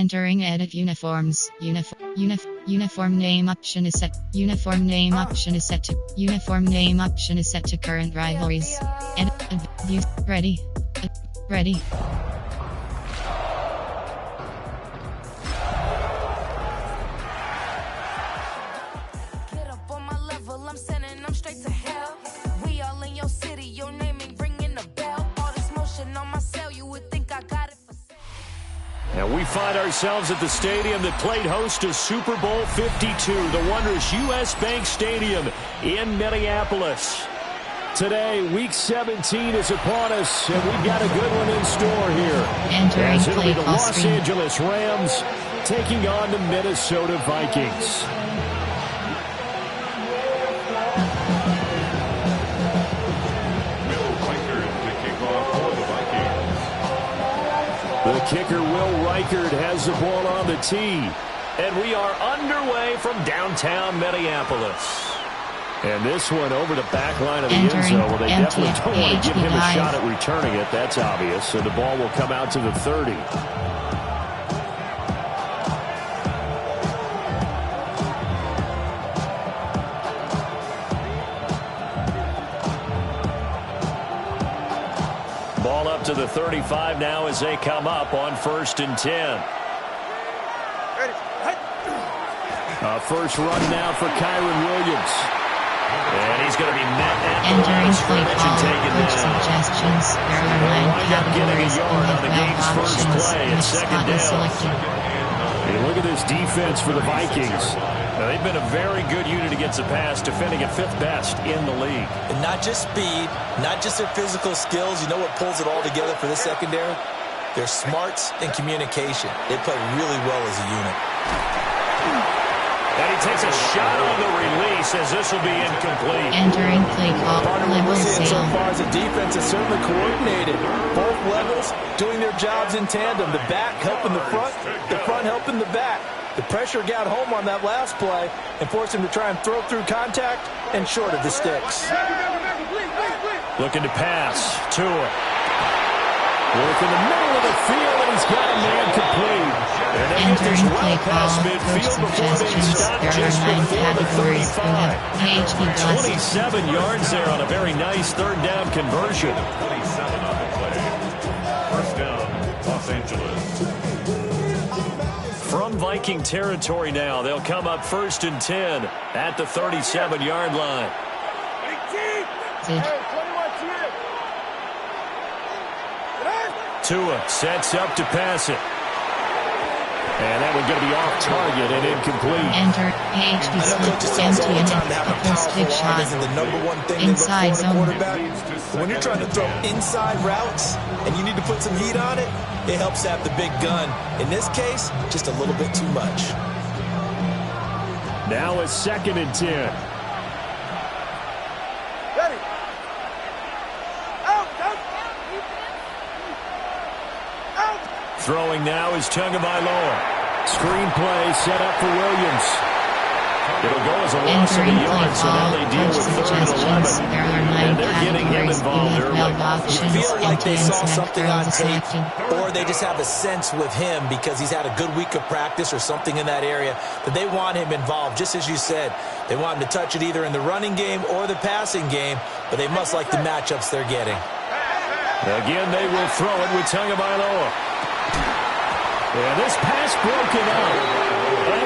Entering edit uniforms. Uniform name option is set. Uniform name option is set to. Uniform name option is set to current rivalries. Edit. View. Ready. Ready. Get up on my level, I'm sending them straight to hell. We all in your city, your name ain't ringing a bell. All this motion on my cell, you would think I got it for sale. And we find ourselves at the stadium that played host to Super Bowl 52, the wondrous U.S. Bank Stadium in Minneapolis. Today, Week 17 is upon us, and we've got a good one in store here. As it'll be the Los Angeles Rams taking on the Minnesota Vikings. The kicker, Will Reichard, has the ball on the tee. And we are underway from downtown Minneapolis. And this one over the back line of the end zone. Well, they definitely don't want to give him a shot at returning it. That's obvious. So the ball will come out to the 30. Ball up to the 35 now as they come up on 1st and 10. First run now for Kyron Williams. And he's going to be met at the line of scrimmage and taken down. Well, wind up getting a yard on the game's first play at 2nd down. Hey, look at this defense for the Vikings. Now, they've been a very good unit against the pass, defending at 5th best in the league. And not just speed, not just their physical skills. You know what pulls it all together for this secondary? Their smarts and communication. They play really well as a unit. And he takes a shot on the release as this will be incomplete. Entering play call. What we're seeing so far as a defense is certainly coordinated. Both levels doing their jobs in tandem. The back helping the front helping the back. The pressure got home on that last play and forced him to try and throw through contact and short of the sticks. Looking to pass. Tua. Work in the middle of the field, and he's got a man complete. And they get this well past midfield before they stop just before the 35. 27 yards there on a very nice 3rd down conversion. 27 on the play. 1st down, Los Angeles. From Viking territory now, they'll come up 1st and 10 at the 37-yard line. Tua sets up to pass it. And that one's going to be off target and incomplete. Enter HD split empty and a stick shot. Inside zone. When you're trying to throw inside routes and you need to put some heat on it, it helps have the big gun. In this case, just a little bit too much. Now it's 2nd and 10. Throwing now is Tagovailoa. Screen play set up for Williams. It'll go as a loss of a yard, so now they deal with 3rd and 11. And they're getting him involved early. You feel like they saw something on tape, or they just have a sense with him because he's had a good week of practice or something in that area that they want him involved. Just as you said, they want him to touch it either in the running game or the passing game, but they must like the matchups they're getting. Again, they will throw it with Tagovailoa. Yeah, this pass broken up.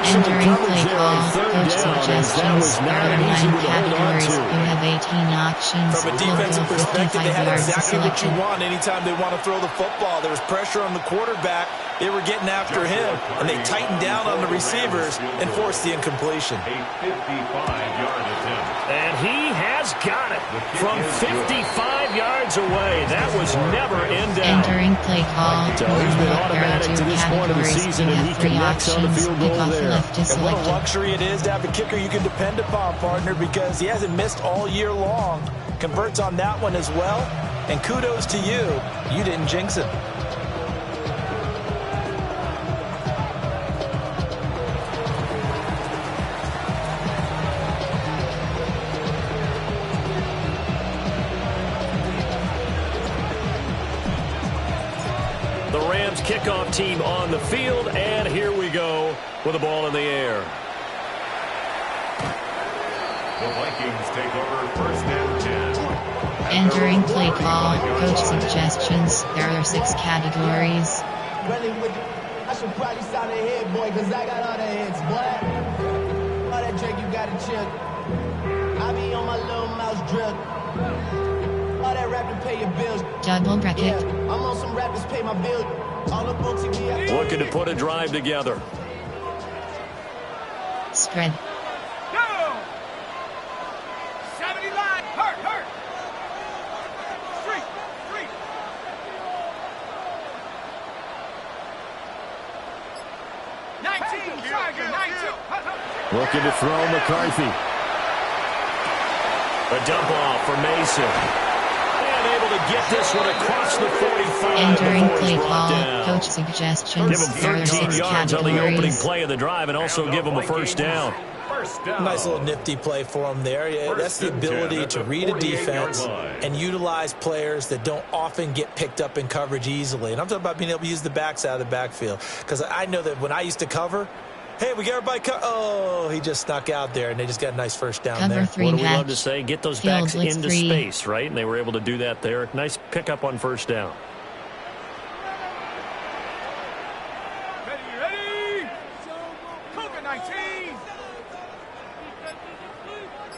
Entering play call, coach suggestions, borderline categories. You have 18 options. From a defensive perspective, they had exactly what you selected. want anytime they want to throw the football. There was pressure on the quarterback. They were getting after him, and they tightened down on the receivers and forced the incompletion. A 55-yard attempt. And he has got it from 55 yards away. That was never in doubt. Entering play call. So he's been automatic to this point of the season, and he connects on the field goal there. And what a luxury it is to have a kicker you can depend upon, partner, because he hasn't missed all year long. Converts on that one as well. And kudos to you. You didn't jinx him. The Rams kickoff team on the field, and here we go with the ball in the air. The Vikings take over first and 10. Entering play call, coach suggestions. There are 6 categories. I should probably sign a head, boy, because I got all the heads, boy. All that drink you got to chill. I be on my little mouse drip. All that rap to pay your bills. Double bracket. Yeah, I'm on some rappers pay my bills. All up on TV. Looking to put a drive together. Spread. Go! 70 line. Hurt. Street. 19. Tiger. 19. Looking to throw McCarthy. A dump off for Mason. And able to get this one across the 45. Entering play call, coach suggestions. Give him There are 13 6 yards on the opening categories. play of the drive and also give him a first down. Nice little nifty play for him there. Yeah, that's the ability to read a defense and utilize players that don't often get picked up in coverage easily. And I'm talking about being able to use the backs out of the backfield. Because I know that when I used to cover, hey, we got everybody oh, he just snuck out there, and they just got a nice first down Cover there. 3 What do we match. love to say? Get those Field backs blitz into 3. space, right? And they were able to do that there. Nice pickup on first down. Ready. Cougar 19.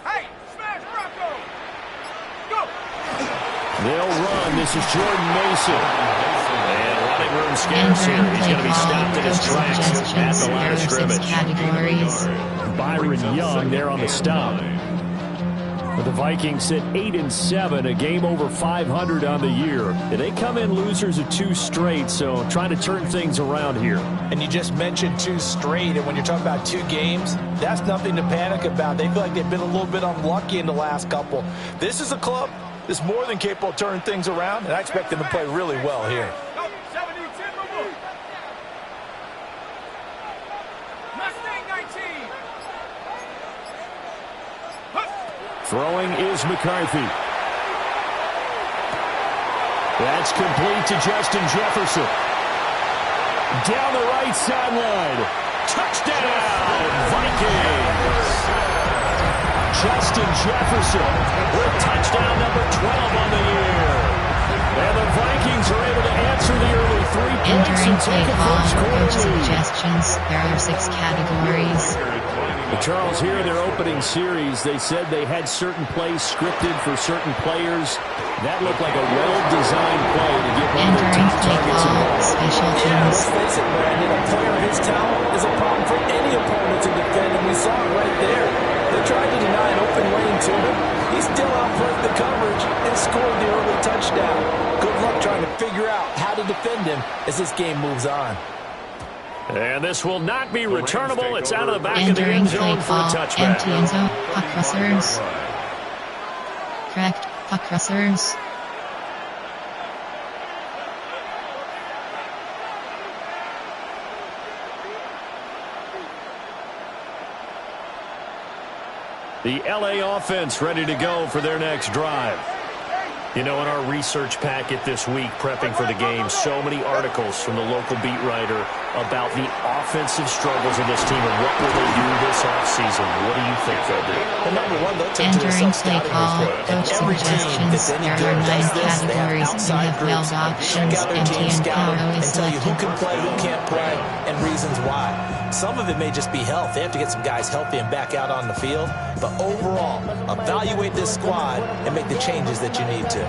Hey, smash Bronco. Go. They'll run. This is Jordan Mason. And running room scarce here. Entering He's play going to be call, stopped in his coach tracks at suggestions. the There line are of 6 scrimmage. categories. Byron Young there on the stop. But the Vikings sit 8-7, a game over 500 on the year. They come in losers of 2 straight, so trying to turn things around here. And you just mentioned 2 straight, and when you're talking about 2 games, that's nothing to panic about. They feel like they've been a little bit unlucky in the last couple. This is a club that's more than capable of turning things around, and I expect them to play really well here. 70, 10, move. Mustang 19. Throwing is McCarthy. That's complete to Justin Jefferson. Down the right sideline. Touchdown, Vikings! Justin Jefferson with touchdown number 12 on the year. And the Vikings are able to answer the early 3 points Entering and play take a call, first-quarter coach lead. suggestions. There are 6 categories. Charles, here in their opening series, they said they had certain plays scripted for certain players. That looked like a well-designed play to get one of their Entering top play targets call, involved. special Yeah, teams. let's face it, Brandon, a player of his talent is a problem for any opponent to defend, and we saw it right there. They tried to deny an open lane to him. He still outplayed the coverage and scored the early touchdown. Good luck trying to figure out how to defend him as this game moves on. And this will not be returnable. It's out of the back of the Entering end play zone for a call, touchback. empty end zone, puck crossers. Correct, puck crossers. The LA offense ready to go for their next drive. You know, in our research packet this week, prepping for the game, so many articles from the local beat writer about the offensive struggles of this team and what will they do this offseason. What do you think they'll do? Well, number one, they'll take to the Entering play self-scouting call, report. And coach every team suggestions. that's any There good are 9 does this. They have categories. You outside have groups weld that check options, out their empty team, and scout them, power and is tell you who selected. can play, who can't play, and reasons why. Some of it may just be health. They have to get some guys healthy and back out on the field. But overall, evaluate this squad and make the changes that you need to.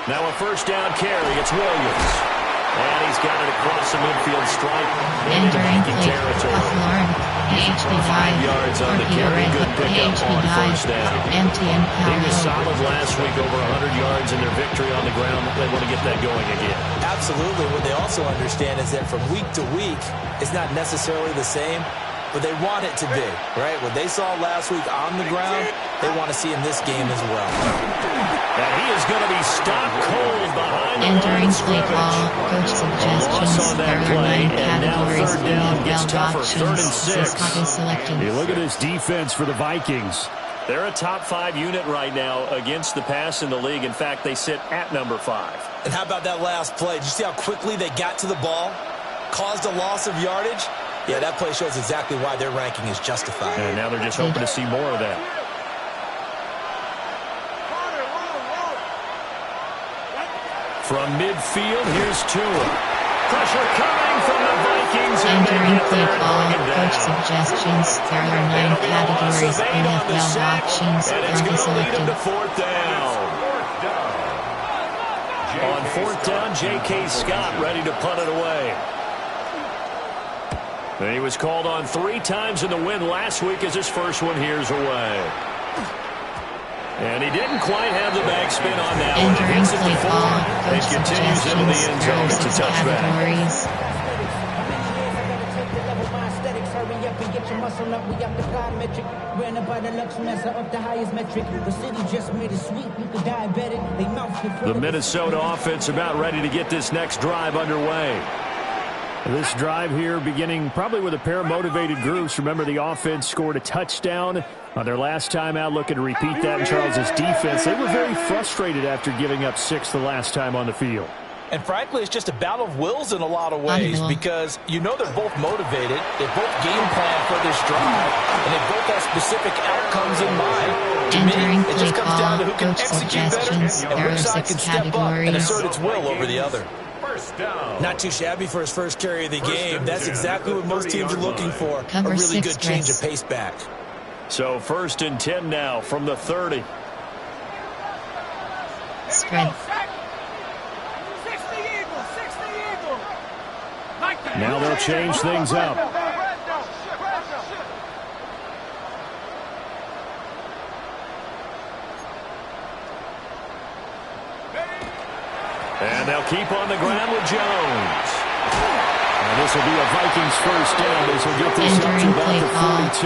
Now a first down carry. It's Williams. And he's got it across the midfield stripe. Entering Into play, territory. Buffalo, PHP 5 yards on the carry. Good pickup PHP on first down. empty and He was power. solid last week, over 100 yards in their victory on the ground. They want to get that going again. Absolutely. What they also understand is that from week to week, it's not necessarily the same, but they want it to be, right? What they saw last week on the ground, they want to see in this game as well. And he is going to be stopped cold behind the line Entering of play scrimmage. call, coach Loss suggestions. on There that are play, 9 and now categories. third You down have gets weld tougher. options. 3rd and 6. This puck is selected. You look at this defense for the Vikings. They're a top 5 unit right now against the pass in the league. In fact, they sit at number 5. And how about that last play? Did you see how quickly they got to the ball? Caused a loss of yardage? Yeah, that play shows exactly why their ranking is justified. And now they're just hoping to see more of that. From midfield, here's Tua. Pressure coming from the Vikings. Entering play call, coach suggestions. There are 9 categories. NFL options. Currently selected. On 4th down, J.K. Scott ready to punt it away. And he was called on 3 times in the win last week as his first one here's away. And he didn't quite have the backspin on that one. Entering play call, coach It continues into the end zone. It's a touchback. categories. The Minnesota offense about ready to get this next drive underway. This drive here beginning probably with a pair of motivated groups. Remember, the offense scored a touchdown on their last time out, looking to repeat that in Charles' defense. They were very frustrated after giving up 6 the last time on the field. And frankly, it's just a battle of wills in a lot of ways because you know they're both motivated. They both game plan for this drive, and they both have specific outcomes in mind. To me, it just comes down to who can execute better and which side can step up and assert its will over the other. Not too shabby for his first carry of the game. That's exactly what most teams are looking for. A really good change of pace back. So 1st and 10 now from the 30. Spread. Now they'll change things up. And they'll keep on the ground with Jones. And this will be a Vikings first down. This will get this up to about the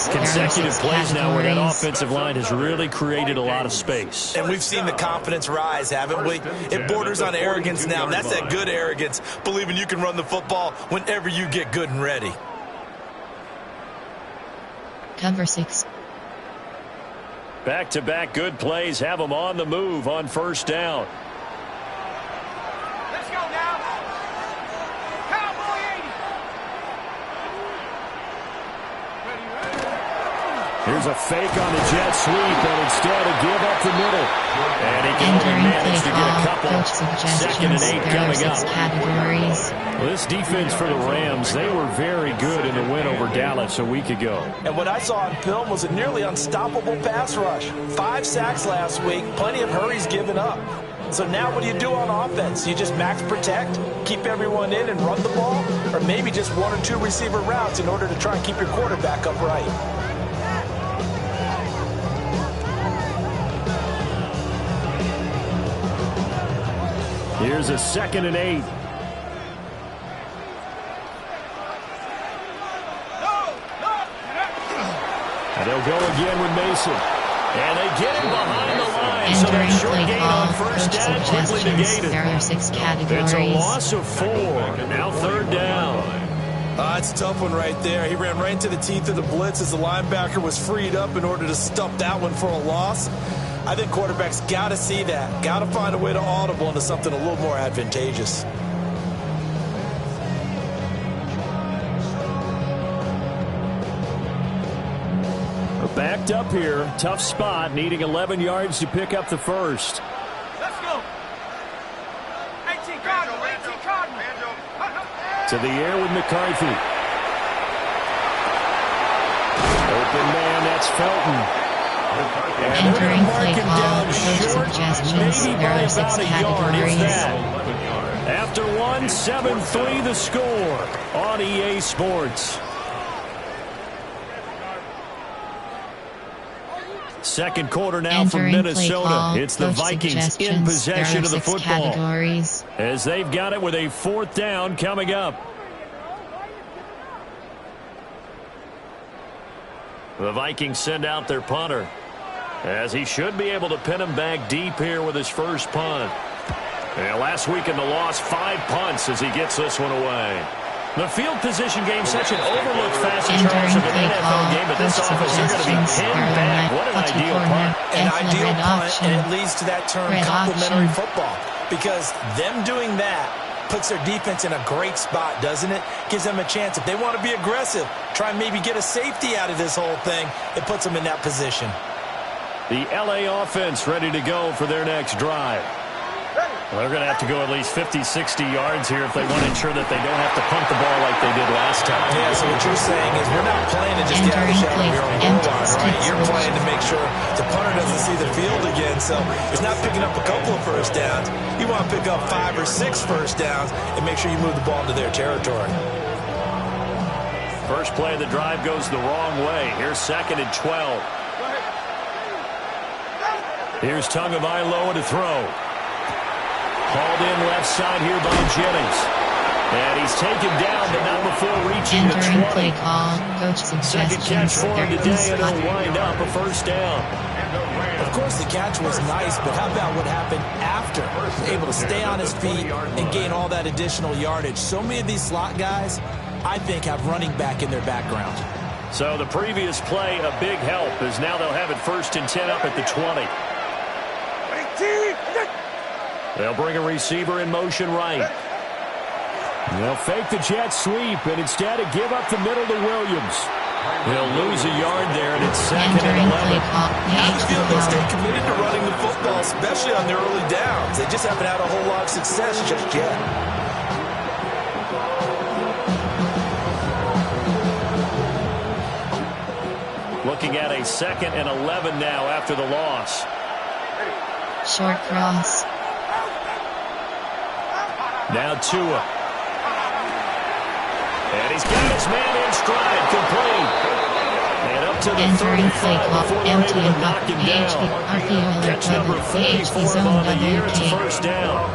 42. Consecutive plays now where that offensive line has really created a lot of space. And we've seen the confidence rise, haven't we? It borders on arrogance now. That's that good arrogance, believing you can run the football whenever you get good and ready. Cover 6. Back-to-back good plays have them on the move on 1st down. Here's a fake on the jet sweep, and instead a give up the middle. And he can only manage to get a couple. 2nd and 8 coming up. Categories. Well, this defense for the Rams, they were very good in the win over Dallas a week ago. And what I saw on film was a nearly unstoppable pass rush. 5 sacks last week, plenty of hurries given up. So now what do you do on offense? You just max protect, keep everyone in and run the ball, or maybe just 1 or 2 receiver routes in order to try and keep your quarterback upright. Here's a 2nd and 8. And they'll go again with Mason. And they get him behind the line. So that short gain on 1st down quickly negated. There are 6 categories. It's a loss of 4. Now 3rd down. It's a tough one right there. He ran right into the teeth of the blitz as the linebacker was freed up in order to stop that one for a loss. I think quarterbacks got to see that. Got to find a way to audible into something a little more advantageous. Backed up here. Tough spot. Needing 11 yards to pick up the first. Let's go. 18 Cardinal. 18 Cardinal. To the air with McCarthy. Open man. That's Felton. Entering play call, coach suggestions. There are 6 categories. After 1, 7-3 the score on EA Sports. 2nd quarter now from Minnesota. It's the Vikings in possession of the football. As they've got it with a 4th down coming up. The Vikings send out their punter, as he should be able to pin him back deep here with his first punt. And last week in the loss, 5 punts as he gets this one away. The field position game, such an overlooked facet, Charles, of an NFL game, but this offense, they're going to be pinned back. What an ideal punt. An ideal punt, and it leads to that term complementary football. Because them doing that puts their defense in a great spot, doesn't it? Gives them a chance. If they want to be aggressive, try and maybe get a safety out of this whole thing, it puts them in that position. The LA offense ready to go for their next drive. Well, they're going to have to go at least 50, 60 yards here if they want to ensure that they don't have to punt the ball like they did last time. Yeah, so what you're saying is we're not playing to just get out of the shadow of your own goal line, right? You're playing to make sure the punter doesn't see the field again. So it's not picking up a couple of first downs. You want to pick up 5 or 6 first downs and make sure you move the ball into their territory. First play of the drive goes the wrong way. Here's 2nd and 12. Here's Tagovailoa to throw. Hauled in left side here by Jennings. And he's taken down, but not before reaching the 20. Play call. Coach Second catch for him today, and it'll wind up a first down. Of course, the catch was nice, but how about what happened after? Able to stay on his feet and gain all that additional yardage. So many of these slot guys, I think, have running back in their background. So the previous play, a big help, as now they'll have it 1st and 10 up at the 20. They'll bring a receiver in motion right. They'll fake the jet sweep and instead give up the middle to Williams. He'll lose a yard there, and it's 2nd and 11. I feel they'll stay committed to running the football, especially on their early downs. They just haven't had a whole lot of success just yet. Looking at a 2nd and 11 now after the loss. Short cross. Now Tua. And he's got his man in stride, complete. And up to the 35 before they're able to knock him down. Catch number 44 on the year. It's a first down.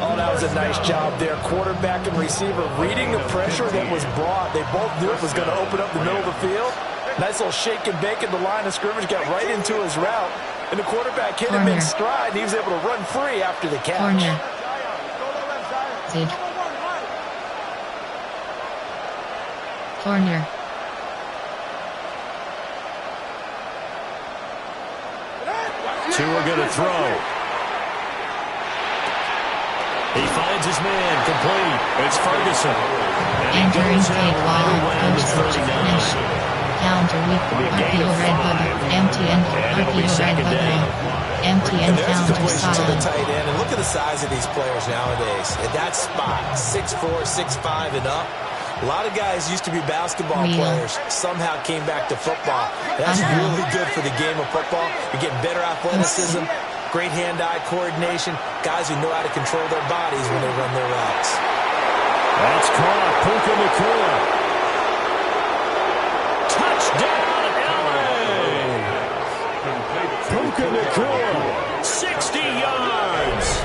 Oh, that was a nice job there. Quarterback and receiver reading the pressure that was brought. They both knew it was going to open up the middle of the field. Nice little shake and bake at the line of scrimmage. Got right into his route. And the quarterback hit him in stride. And he was able to run free after the catch. Corner. Tua going to throw. He finds his man, complete. It's Ferguson. And he goes out right around the 39. Counter weak, RPO red button, empty end, RPO red button, empty end, counter to the tight end. And look at the size of these players nowadays. At that spot, 6'4", 6'5", and up. A lot of guys used to be basketball players, somehow came back to football. That's really good for the game of football. You're getting better athleticism, great hand-eye coordination, guys who know how to control their bodies when they run their routes. That's caught. Puka Nacua. Touchdown, LA! Puka Nacua, 60 yards.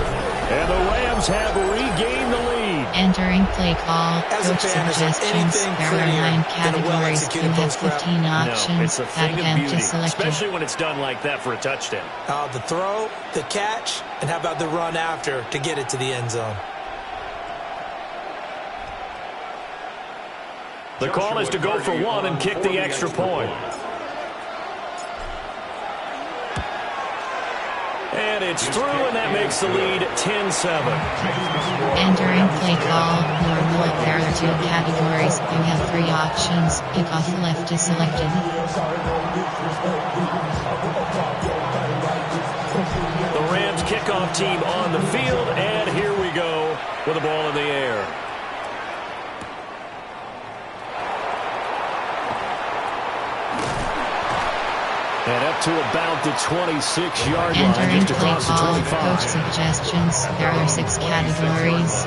And the Rams have regained the lead. Entering play call. Coach suggestions. There are 9 categories. You have 15 options. No, it's a thing of beauty, especially when it's done like that for a touchdown. The throw, the catch, and how about the run after to get it to the end zone? The call is to go for one and kick the extra point. And it's through, and that makes the lead 10-7. Entering play call. There are 2 categories. You have 3 options. Pick off left is selected. The Rams kickoff team on the field, and here we go with the ball in the air. And up to about the 26-yard line, just across the 25. Coach suggestions. There are 6 categories.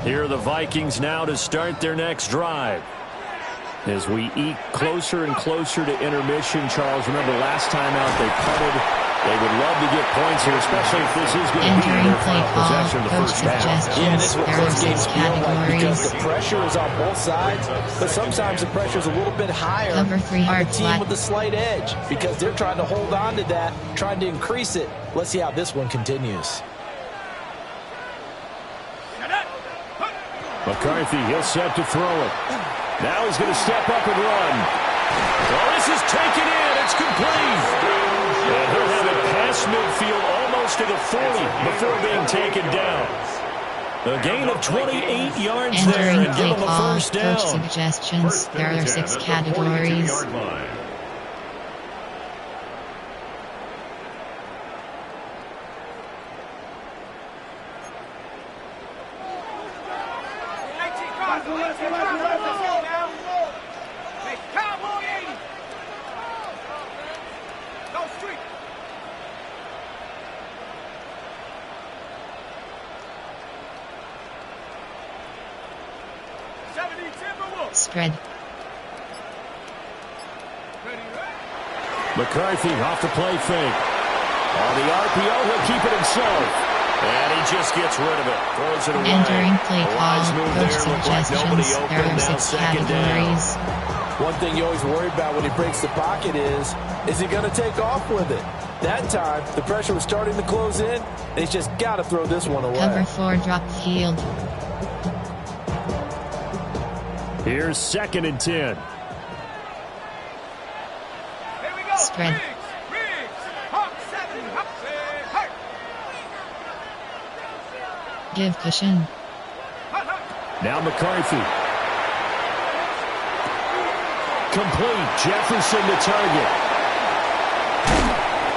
Here are the Vikings now to start their next drive. As we eke closer and closer to intermission, Charles, remember last time out they punted They would love to get points here, especially if this is going to be their final possession of the first half. Yeah, this is what close games feel like because the pressure is on both sides, but sometimes the pressure is a little bit higher on the team with the slight edge because they're trying to hold on to that, trying to increase it. Let's see how this one continues. McCarthy, he'll set to throw it. Now he's going to step up and run. Oh, this is taken in. It's complete. And he'll have it past midfield almost to the 40 before being taken down. A gain of 28 yards there and give him a first down. Coach suggestions. There are 6 categories. Spread. McCarthy off the play fake. On the RPO, he'll keep it himself. And he just gets rid of it. Throws it away. Entering play call. Coach suggestions. There are 6 categories. One thing you always worry about when he breaks the pocket is he going to take off with it? That time, the pressure was starting to close in, and he's just got to throw this one away. Cover 4 drop field. Here's 2nd and 10. Spread. Give cushion. Now McCarthy. Complete. Jefferson to target.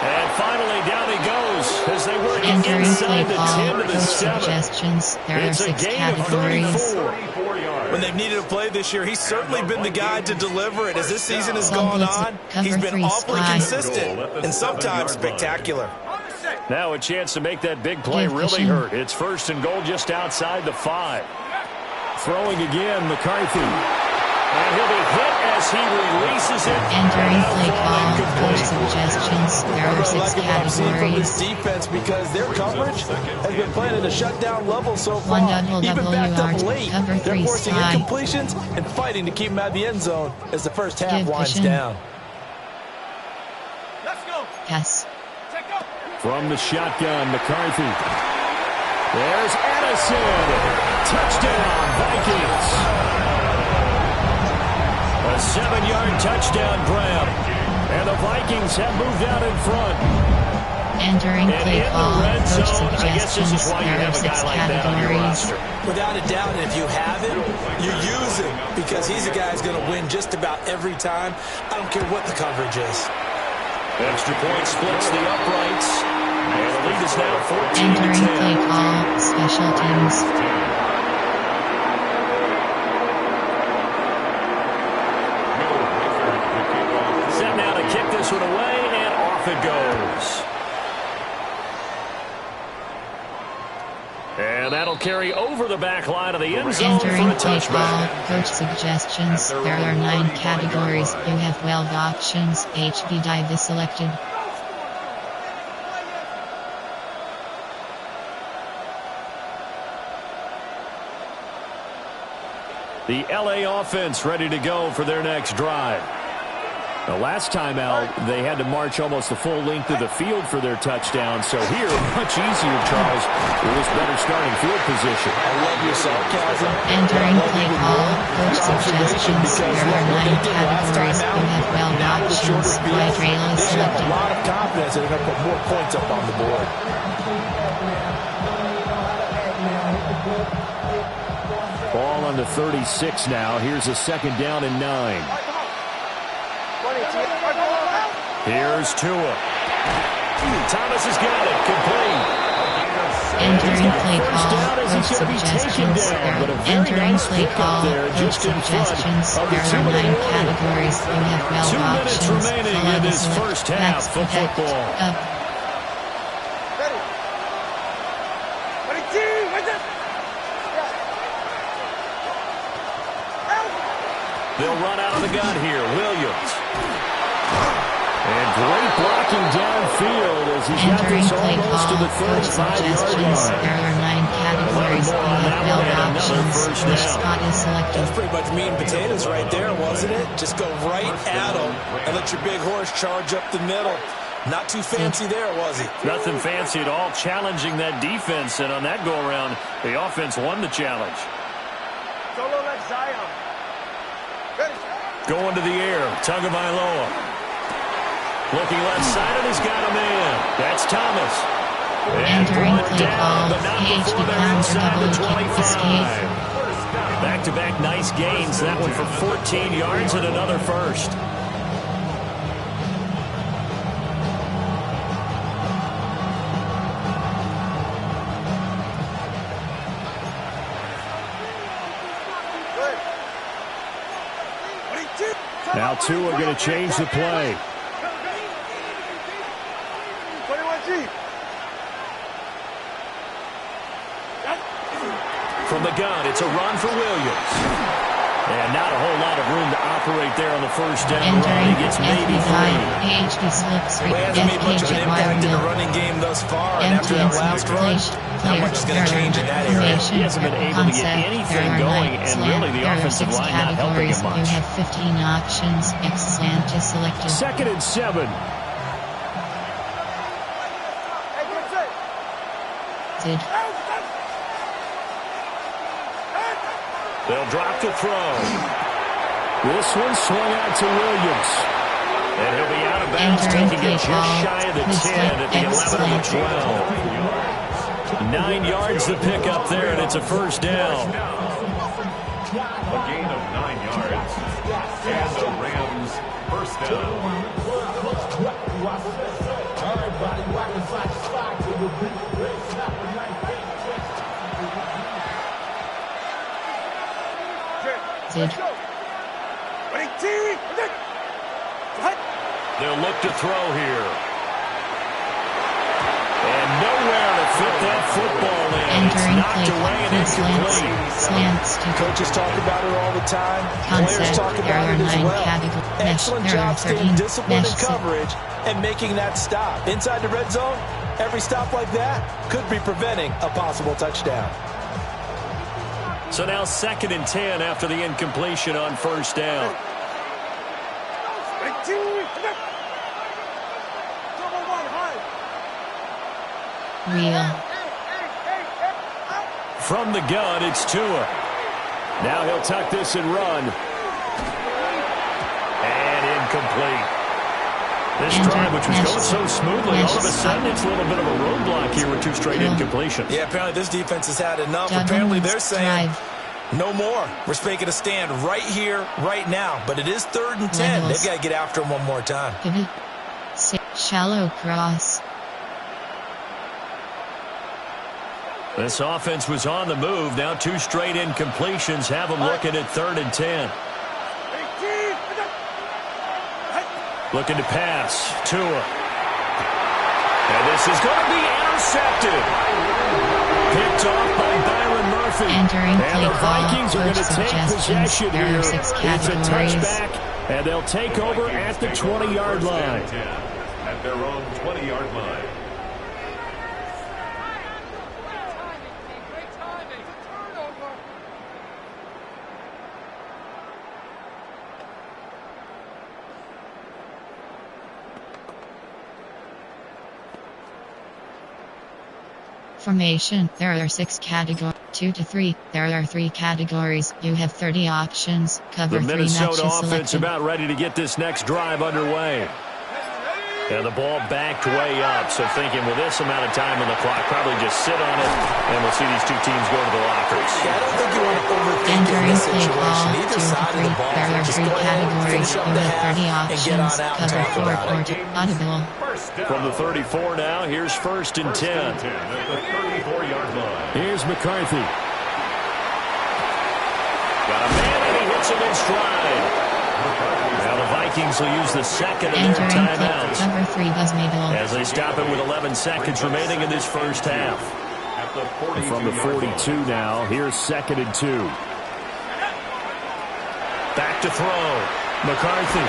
And finally down he goes as they work inside the 10 to the 7. Suggestions. There are 6 categories. When they've needed a play this year, he's certainly been the guy to deliver it. As this season has gone on, he's been awfully consistent and sometimes spectacular. Now a chance to make that big play really hurt. It's 1st and goal just outside the 5. Throwing again, McCarthy. And he'll be hit as he releases it. Entering play call. Coach suggestions. There are 6 categories. Defense because their coverage has been playing at a shutdown level so far. Even backed up late. They're forcing incompletions and fighting to keep them out of the end zone as the first half winds down. Let's go. Pass. From the shotgun, McCarthy. There's Addison. Touchdown, Vikings. A 7-yard touchdown grab. And the Vikings have moved out in front. Entering play call. Coach suggestions. There are 6 categories. Without a doubt, and if you have him, you use him because he's a guy who's going to win just about every time. I don't care what the coverage is. Extra point splits the uprights. And the lead is now 14-10. Entering play call. Special teams. Kick this one away, and off it goes. And that'll carry over the back line of the end zone for a touchback. Coach suggestions. There are 9 categories. You have 12 options. HB dive is selected. The LA offense ready to go for their next drive. The last time out, they had to march almost the full length of the field for their touchdown. So here, much easier, Charles, with this better starting field position. I love your sarcasm. Entering play call. Coach suggestions. There are 9 categories. You have 12 options. Wide rail is selected. A lot of confidence that they're going to put more points up on the board. Ball on the 36 now. Here's a 2nd down and 9. Here's Tua. Thomas has got it. Complete. Entering play call. Coach suggestions. Entering play call. Coach suggestions. There are 9 categories. You have 12 options. 2 minutes remaining in this first half of football. They'll run out of the gun here. Williams. And great block looking downfield as he's got Entering this play almost to call. the Coach 35-yard suggestions. line. There are 9 categories. You have build options. Which spot is selected? That's pretty much meat and potatoes right there, wasn't it? Just go right at them and let your big horse charge up the middle. Not too fancy there, was he? Nothing fancy at all, challenging that defense, and on that go-around, the offense won the challenge. Solo like Zion. Going to the air, Tagovailoa. Looking left side, and he's got a man. That's Thomas. Entering brought play down, call. but not Page before they're becomes inside double the kick 25. escape. Back-to-back nice gains. That one for 14 yards and another first. Now two are going to change the play. 21G. From the gun, it's a run for Williams. And not a whole lot of room to operate there on the first down run. Entering He gets maybe three. PhD slips. Well, he hasn't made much of an impact in the F running game thus far. And after that last run, not much is going to change in that area. He hasn't been able to get anything going, and really the offensive line not helping him much. You have 15 options. X slant is selected. 2nd and 7. Did. They'll drop to throw. This one swung out to Williams. And he'll be out of bounds, taking it just shy of the 10 at the 11 of the 12. 9 yards to pick up there, and it's a first down. A gain of 9 yards. And the Rams first down. Did. They'll look to throw here. And nowhere to fit that football in. It's Entering knocked play away and incomplete. slants to Coaches talk about it all the time. Players concept. talk There about are it as 9 well. categories. Excellent There are job staying 13 disciplined in mesh. coverage and making that stop. Inside the red zone, every stop like that could be preventing a possible touchdown. So now 2nd and 10 after the incompletion on first down. Real. From the gun, it's Tua. Now he'll tuck this and run. And incomplete. This drive, which was going so smoothly, all of a sudden it's a little bit of a roadblock here with 2 straight incompletions. Yeah, apparently this defense has had enough. Apparently they're saying no more. We're making a stand right here, right now. But it is 3rd and 10. They've got to get after him one more time. Pivot. Shallow cross. This offense was on the move. Now 2 straight incompletions have them looking at 3rd and 10. Looking to pass. Tua. And this is going to be intercepted. Picked off by Byron Murphy. Entering and the Vikings call. are going to take possession There here. are 6 It's a categories. touchback, and they'll take over at the 20-yard line. At their own 20-yard line. Formation. There are 6 categories. 2 to 3. There are 3 categories. You have 30 options. Cover The 3 Minnesota matches offense selected. about ready to get this next drive underway. And the ball backed way up. So thinking with this amount of time on the clock, probably just sit on it, and we'll see these 2 teams go to the lockers. Yeah, I don't think you want to overthink in Entering this play situation. call. Either 2 to side of 3. the ball, There are just 3 go ahead, categories. finish You up the have 30 half, and get options. on out and Cover talk 4 about or it. audible. From the 34 now, here's 1st and 10. At the 34-yard line. Here's McCarthy. Got a man, and he hits him in stride. Now the Vikings will use the 2nd of their Entering play. timeouts Cover 3 buzz middle. as they stop it with 11 seconds remaining in this first half. At the 42 From the 42 now, here's 2nd and 2. Back to throw. McCarthy.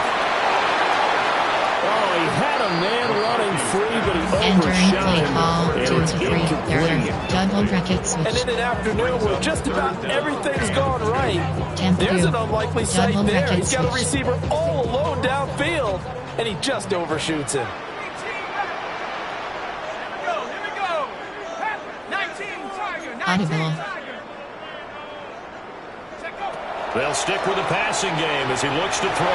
Oh, he had a man running free, but he Entering overshot play him. call, And 2 it's to 3, error, incomplete. double bracket switch. And in an afternoon where just about everything's gone right, Temp there's 2, an unlikely sight double there. bracket He's got a switch. receiver all alone downfield, and he just overshoots him. Audible. They'll stick with the passing game as he looks to throw.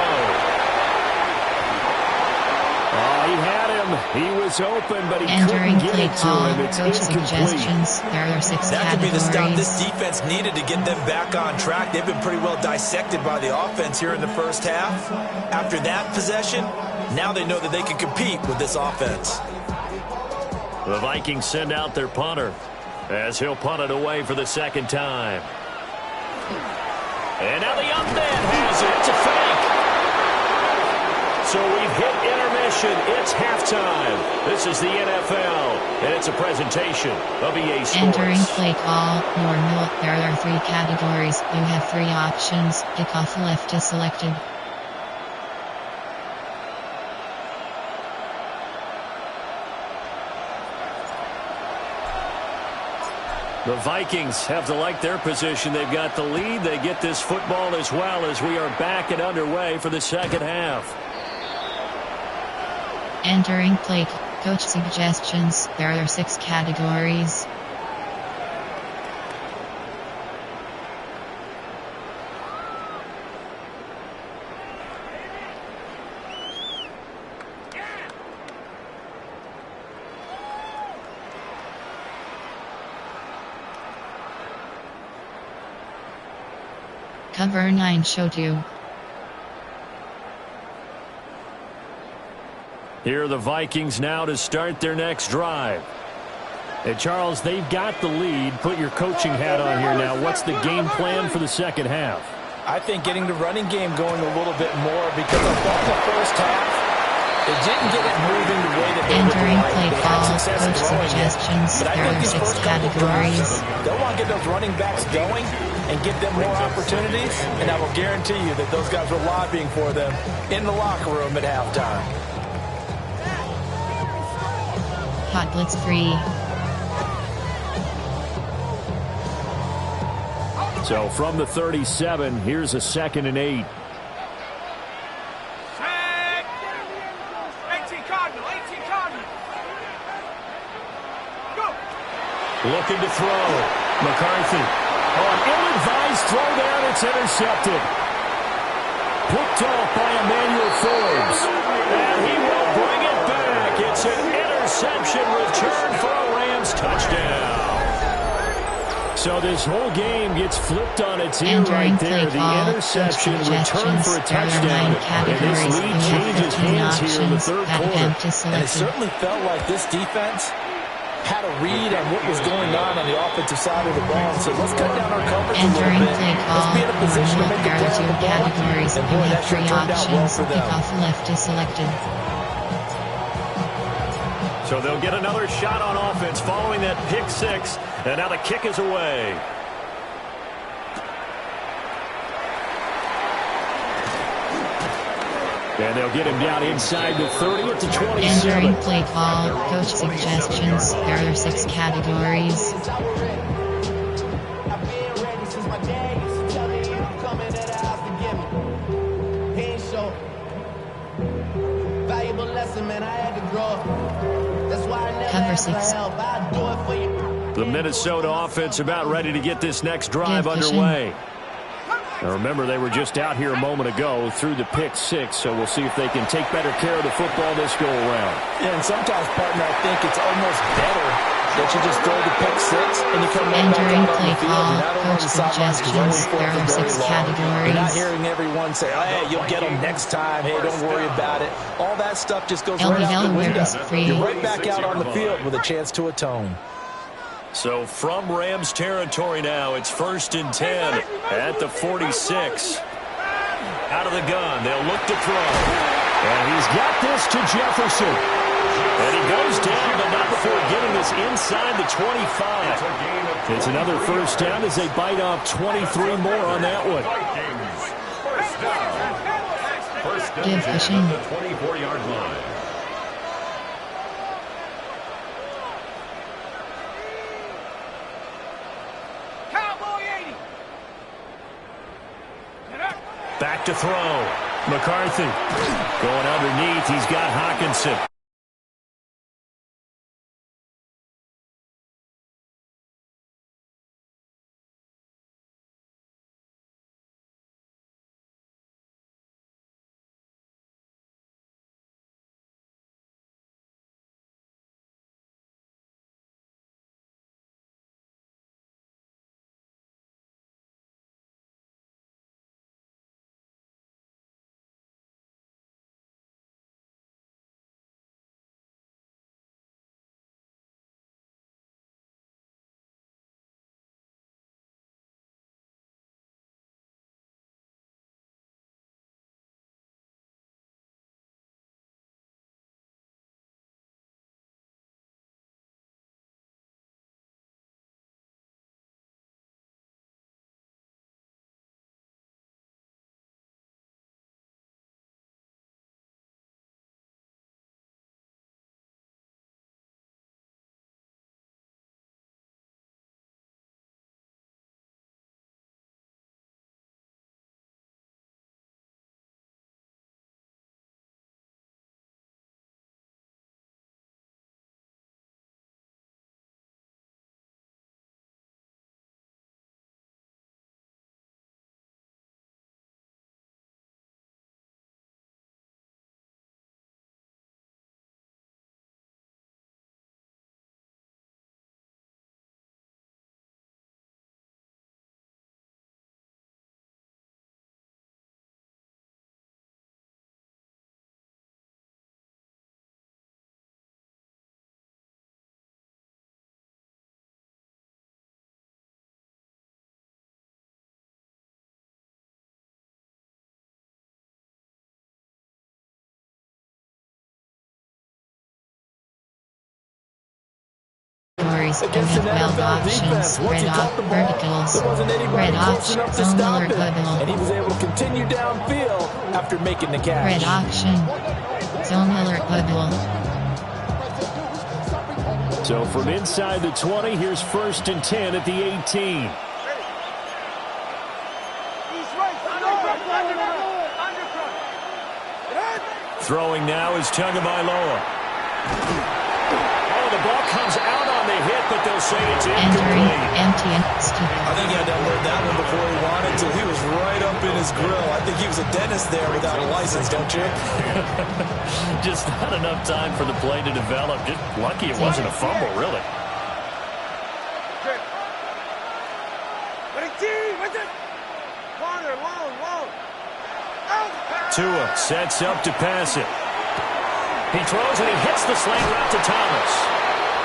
Oh, he had him. He was open, but he Entering couldn't play get it to call, him. It's coach incomplete. suggestions. There are 6 That could be the stop categories. this defense needed to get them back on track. They've been pretty well dissected by the offense here in the first half. After that possession, now they know that they can compete with this offense. The Vikings send out their punter as he'll punt it away for the second time. And now the up man has it. It's a fake. So we've hit intermission. It's halftime. This is the NFL, and it's a presentation of EA Sports. Entering play call, normal. There are 3 categories. You have 3 options. Kickoff left is selected. The Vikings have to like their position. They've got the lead. They get this football as well as we are back and underway for the second half. Entering play coach suggestions. There are 6 categories. Cover 9 show 2. Here are the Vikings now to start their next drive. Hey, Charles, they've got the lead. Put your coaching hat on here now. What's the game plan for the second half? I think getting the running game going a little bit more because I thought the first half, they didn't get it moving the way that they would Entering like. play They had call, success coach throwing it. suggestions. But I There think are these 6 first couple drives, categories. they'll want to get those running backs going and give them more opportunities, and I will guarantee you that those guys were lobbying for them in the locker room at halftime. Hot blitz free. So from the 37, here's a 2nd and 8. Looking to throw. McCarthy. Oh, an ill-advised throw there, and it's intercepted. Picked off by Emmanuel Forbes. And he will bring it back. It's an interception return for a Rams touchdown. So this whole game gets flipped on its ear Entering right there. play The call, interception coach return for a suggestions. There are 9 touchdown. And categories. this lead You have changes 15 hands here in the options. third That quarter. attempt is And it selected. certainly felt like this defense had a read on what was going on the offensive side of the ball. So let's cut down our coverage a little Entering bit. play Let's call, be in a position to make a there play are on 2 the ball. categories. And You boy, have that sure 3 turned out well options. for them. Kickoff left is selected. So they'll get another shot on offense following that pick 6. And now the kick is away. And they'll get him down inside the 30 at the 27. Entering play call, coach suggestions. There are 6 categories. I've been ready since my dad used to tell me you coming to the house to get me. He ain't show. Valuable lesson, man. I had to grow up. That's why I never Cover ask for 6. help. I'll do it for you. The Minnesota offense about ready to get this next drive Give pushing. underway. Now remember, they were just out here a moment ago through the pick 6, so we'll see if they can take better care of the football this go around. Yeah, and sometimes, partner, I think it's almost better that you just throw the pick 6 and you come right back Entering out on play the field. call, You're not on coach the sidelines suggestions. waiting for There it are for very 6 long. categories. You're not hearing everyone say, oh, hey, you'll get them next time. Hey, don't worry about it. All that stuff just goes right out the window. is free. You're right back out on the field with a chance to atone. So from Rams territory now, it's 1st and 10 at the 46. Out of the gun, they'll look to throw. And he's got this to Jefferson. And he goes down, but not before getting this inside the 25. It's another first down as they bite off 23 more on that one. First down. Give pushing. The 24-yard line. back to throw. McCarthy Going underneath, he's got Hawkinson. Against an NFL defense, once he caught the ball, there wasn't anybody close enough to stop him, and he was able to continue downfield after making the catch. Red auction. Zone alert bubble. So from inside the 20, here's 1st and 10 at the 18. Throwing now is Tagovailoa. Oh, the ball comes out on the hit, but they'll say it's incomplete. Empty and stupid. I think he had to unload that one before he wanted to. He was right up in his grill. I think he was a dentist there without a license, don't you? Just not enough time for the play to develop. Just lucky it wasn't a fumble, really. Tua sets up to pass it. He throws and he hits the slant route to Thomas.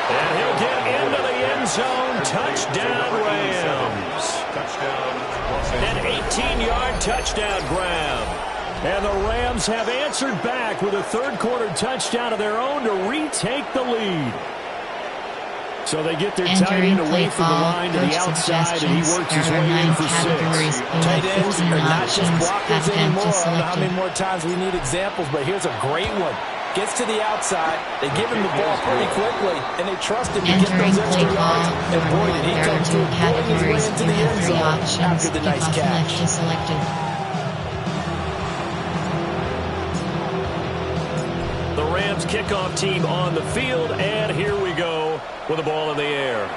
And he'll get into the end zone. Touchdown, Rams. An 18-yard touchdown grab. And the Rams have answered back with a third-quarter touchdown of their own to retake the lead. So they get their tight end away from the line to the outside, and he works his way in for 6. Tight ends are not just blockers anymore. I don't know how many more times we need examples, but here's a great one. Gets to the outside, they give him the ball pretty quickly, and they trust him to get those extra yards. And boy, did he come through, pulling his way into the end zone after the nice catch. The Rams kickoff team on the field, and here we go with the ball in the air.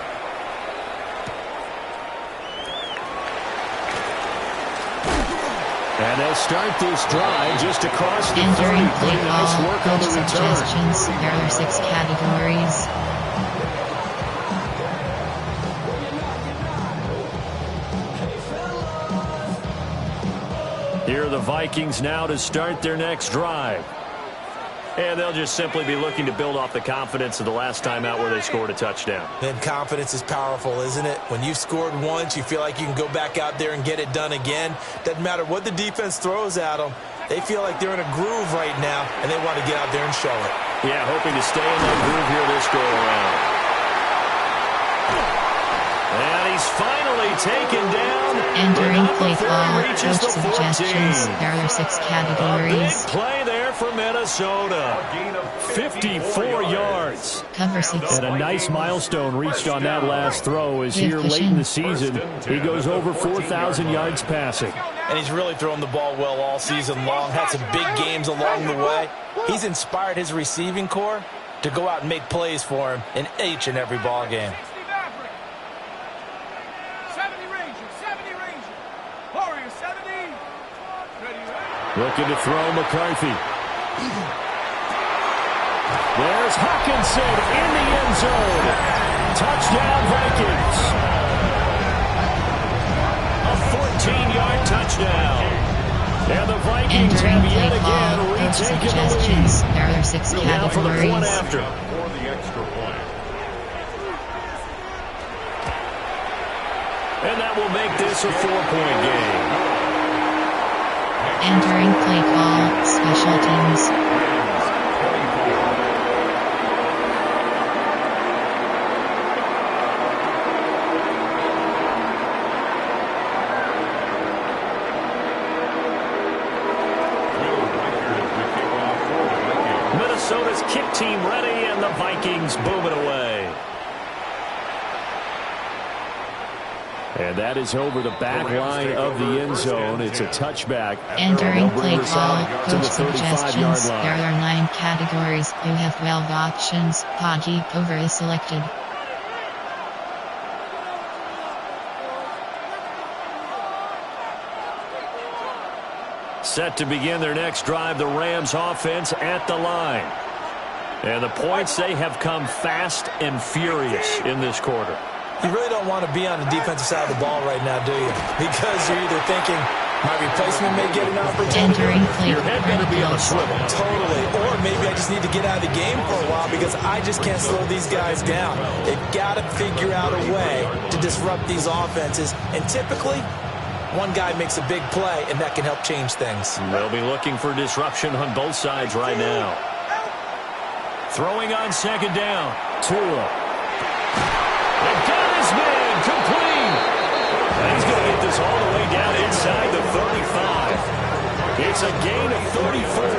And they'll start this drive just across the 30. Entering play Nice call, work on the return. suggestions. There are 6 categories. Here are the Vikings now to start their next drive. And they'll just simply be looking to build off the confidence of the last time out where they scored a touchdown. And confidence is powerful, isn't it? When you've scored once, you feel like you can go back out there and get it done again. Doesn't matter what the defense throws at them. They feel like they're in a groove right now, and they want to get out there and show it. Yeah, hoping to stay in that groove here this go-around. And he's finally taken down. Entering play call, coach suggestions. There are 6 A categories. big play there for Minnesota. 54 yards. Cover 6. And a nice milestone reached on that last throw is here late in the season. He goes over 4,000 yards passing. and he's really thrown the ball well all season long. Had some big games along the way. He's inspired his receiving corps to go out and make plays for him in each and every ball game. 70 Ranger. Warrior 70. Looking to throw McCarthy. There's Hawkinson in the end zone. Touchdown Vikings. A 14-yard touchdown. And the Vikings have yet again retaken the lead. There are 6 Now for the point categories. after. For the extra point. And that will make this a 4-point game. Entering play call, special teams. Minnesota's kick team ready, and the Vikings boom it away. And that is over the back line of the end zone. It's a touchback. Entering They'll play bring us call, out to the coach 35-yard suggestions. line. There are 9 categories. You have 12 options. Podgy over is selected. Set to begin their next drive, the Rams offense at the line. And the points, they have come fast and furious in this quarter. You really don't want to be on the defensive side of the ball right now, do you? Because you're either thinking, my replacement may get an opportunity. Entering play Your head better be on a swivel. Totally. Or maybe I just need to get out of the game for a while because I just can't slow these guys down. They've got to figure out a way to disrupt these offenses. And typically, one guy makes a big play, and that can help change things. They'll be looking for disruption on both sides right now. Throwing on second down. Tua. They've got his man complete. And he's going to get this all the way down inside the 35. It's a gain of 34.